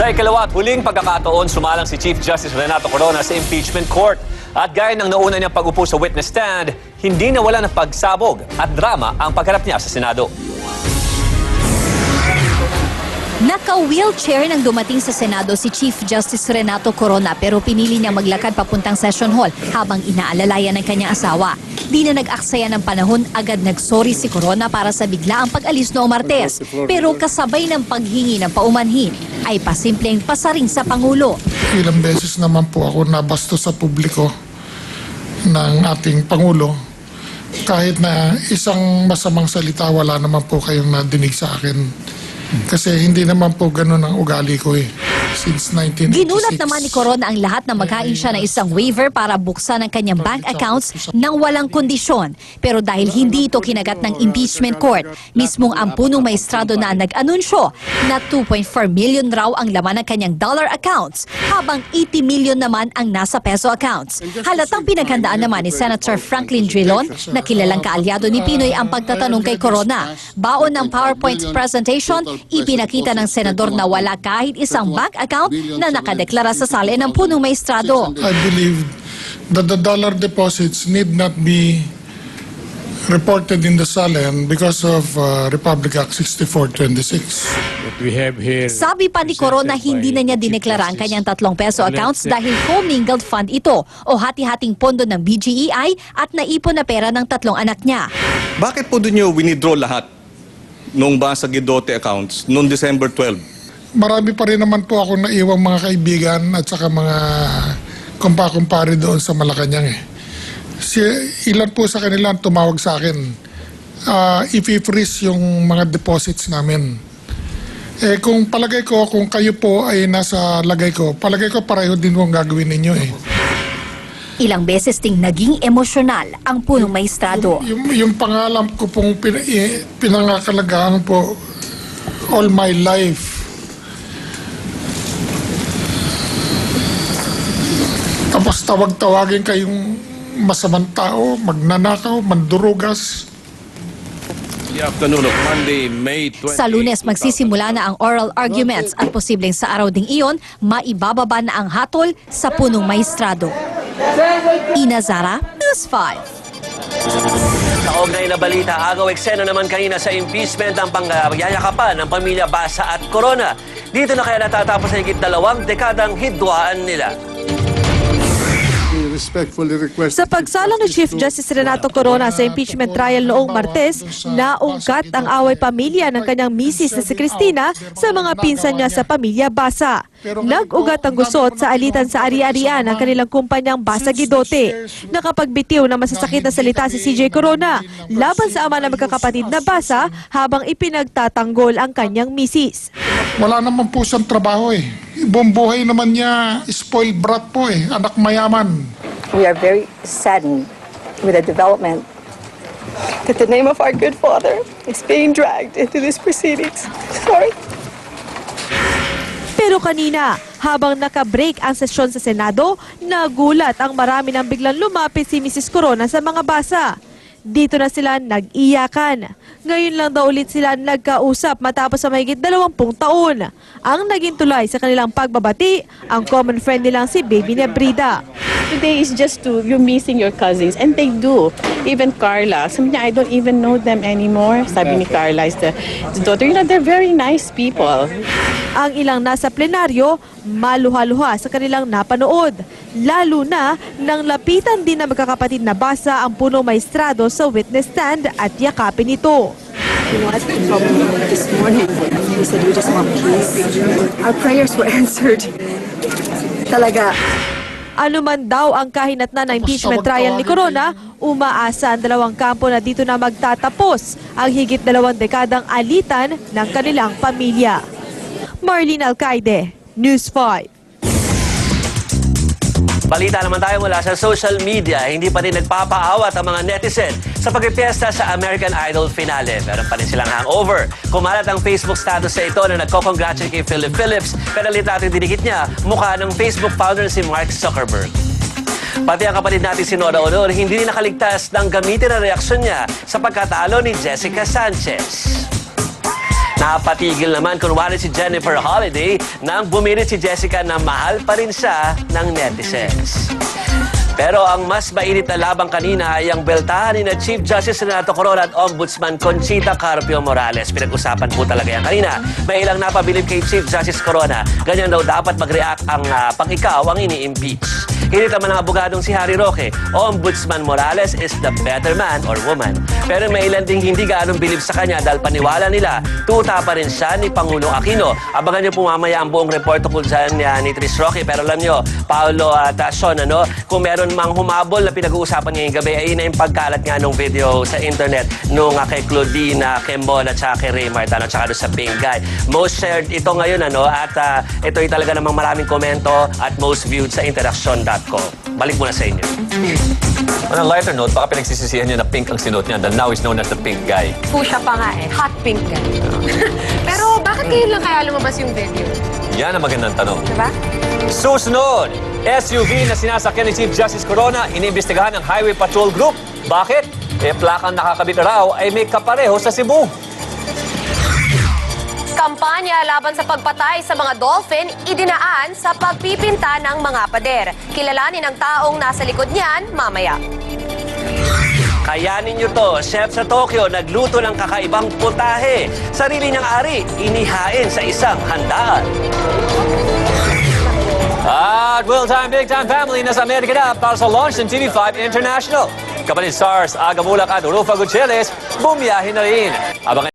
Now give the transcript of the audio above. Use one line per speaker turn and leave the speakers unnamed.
Sa ikalawa at huling pagkakataon, sumalang si Chief Justice Renato Corona sa impeachment court. At gaya ng nauna niyang pag-upo sa witness stand, hindi nawala ng pagsabog at drama ang pagharap niya sa Senado.
Naka-wheelchair nang dumating sa Senado si Chief Justice Renato Corona pero pinili niya maglakad papuntang session hall habang inaalalayan ng kanyang asawa. Di na nag-aksaya ng panahon, agad nagsorry si Corona para sa biglaang pag-alis noong Martes. Pero kasabay ng paghingi ng paumanhin ay pasimpleng pasaring sa Pangulo.
Ilang beses naman po ako nabastos sa publiko ng ating Pangulo. Kahit na isang masamang salita, wala naman po kayong nadinig sa akin. Kasi hindi naman po ganun ang ugali ko since 1986.
Ginulat naman ni Corona ang lahat na maghain siya ng isang waiver para buksan ang kanyang bank accounts nang walang kondisyon. Pero dahil hindi ito kinagat ng impeachment court, mismong ang punong maestrado na nag-anunsyo na 2.4 million raw ang laman ng kanyang dollar accounts, habang 80 million naman ang nasa peso accounts. Halatang pinaghandaan naman ni Senator Franklin Drilon na kilalang kaalyado ni Pinoy ang pagtatanong kay Corona. Baon ng PowerPoint presentation, ipinakita ng senador na wala kahit isang bank account na nakadeklara sa sali ng punong maestrado.
I believe that the dollar deposits need not be reported in the SALN because of Republic Act 6426.
Sabi pa ni Corona, hindi na niya dineklara ang kanyang 3 peso accounts dahil commingled fund ito o hati-hating pondo ng BGEI at naipon na pera ng 3 anak niya.
Bakit po doon nyo winidraw lahat nung Basa Guidote accounts noong December 12?
Marami pa rin naman po ako naiwang mga kaibigan at saka mga kumpa-kumpare doon sa Malacanang ilan po sa kanila ang tumawag sa akin. I-freeze yung mga deposits namin. Kung palagay ko, kung kayo po ay nasa lagay ko, palagay ko pareho din kung gagawin ninyo
Ilang beses ding naging emosyonal ang punong maestrado.
Yung pangalan ko pong pinangakalagahan po all my life. Tapos tawag-tawagin kayong masamang tao, magnanakaw, mandurugas.
The afternoon of Monday, May 20.
Sa Lunes, magsisimula na ang oral arguments at posibleng sa araw ding iyon, maibababa na ang hatol sa punong maestrado. Ina Zara, News 5.
Sa kaugnay na balita, agaw eksena naman kanina sa impeachment ng pangyayakapan ng pamilya Basa at Corona. Dito na kaya natatapos sa higit 2 dekadang hidwaan nila.
Sa pagsalang ni Chief Justice Renato Corona sa impeachment trial noong Martes, naungkat ang away pamilya ng kanyang misis na si Cristina sa mga pinsan niya sa pamilya Basa. Nag-ugat ang gusot sa alitan sa ari-arian ng kanilang kumpanyang Basa Guidote. Nakapagbitiw na masasakit na salita si CJ Corona laban sa ama ng magkakapatid na Basa habang ipinagtatanggol ang kanyang misis.
Wala naman po siyang trabaho Buong buhay naman niya spoiled brat po anak mayaman.
We are very saddened with the development that the name of our good father is being dragged into these proceedings. Sorry.
Pero kanina, habang naka-break ang sesyon sa Senado, nagulat ang marami nang biglang lumapit si Mrs. Corona sa mga Basa. Dito na sila nag-iyakan. Ngayon lang daw ulit sila nagkausap matapos sa mahigit 20 taon. Ang naging tulay sa kanilang pagbabati, ang common friend nilang si Baby Nebrida.
Today is just you're missing your cousins, and they do. Even Carla, sabi niya, I don't even know them anymore. Sabi ni Carla is the daughter. You know, they're very nice people.
Ang ilang nasa plenaryo, maluha-luha sa kanilang napanood. Lalo na nang lapitan din na magkakapatid na Basa ang punong maestrado sa witness stand at yakapin ito.
You know, I told him this morning, he said, we just want peace. Our prayers were answered. Talaga.
Ano man daw ang kahinatnan ng impeachment trial ni Corona, umaasa ang dalawang kampo na dito na magtatapos ang higit 2 dekadang alitan ng kanilang pamilya. Marlene Alcaide, News 5.
Balita naman tayo mula sa social media. Hindi pa rin nagpapaawat ang mga netizen sa pagpipiesta sa American Idol finale. Meron pa rin silang hangover. Kumalat ang Facebook status sa ito na nagko-congratulate kay Philip Phillips. Pero lita natin dinikit niya, mukha ng Facebook founder si Mark Zuckerberg. Pati ang kapatid natin si Nora Honor, hindi rin nakaligtas ng gamitin ang reaksyon niya sa pagkatalo ni Jessica Sanchez. Napatigil naman kunwari si Jennifer Holiday nang bumirit si Jessica na mahal pa rin siya ng netizens. Pero ang mas mainit na labang kanina ay ang beltahan ni na Chief Justice Renato Corona at Ombudsman Conchita Carpio Morales. Pinag-usapan po talaga yan kanina. May ilang napabilib kay Chief Justice Corona. Ganyan daw dapat mag-react ang pang ikaw ang ini-impeach. Hinit naman ang abogadong si Harry Roque. Ombudsman Morales is the better man or woman. Pero may ilan ding hindi gaanong bilib sa kanya dahil paniwala nila, tuta pa rin siya ni Pangulong Aquino. Abangan niyo po mamaya ang buong report tungkol dyan ni Tris Roque. Pero alam niyo, Paolo at Sean, kung meron mang humabol na pinag-uusapan ngayong gabi, ay na yung pagkalat nga nung video sa internet nung kay Claudine, kay Mon at saka kay Raymart, at saka doon sa Pink Guy. Most shared ito ngayon, at ito'y talaga namang maraming komento at most viewed sa interaction.com. Balik muna sa inyo.
On a lighter note, baka pinagsisisihan niya na pink ang sinuot niya. Now is known as the Pink Guy.
Pusha pa nga eh. Hot pink guy. Pero bakit ngayon lang kaya lumabas yung video?
Yan ang magandang tanong.
Diba?
Susunod, SUV na sinasakyan ni Chief Justice Corona, iniimbestigahan ng Highway Patrol Group. Bakit? Plakang nakakabit raw ay may kapareho sa Cebu.
Kampanya laban sa pagpatay sa mga dolphin, idinaan sa pagpipinta ng mga pader. Kilalanin ang taong nasa likod niyan mamaya.
Kayanin nyo to, chef sa Tokyo, nagluto ng kakaibang putahe. Sarili niyang ari, inihain sa isang handaan.
At Will Time, Big Time Family, nasa Amerika na para sa launch ng TV5 International. Kapatid stars Aga Mulak at Rufa Gutierrez, bumiyahin na rin. Abangan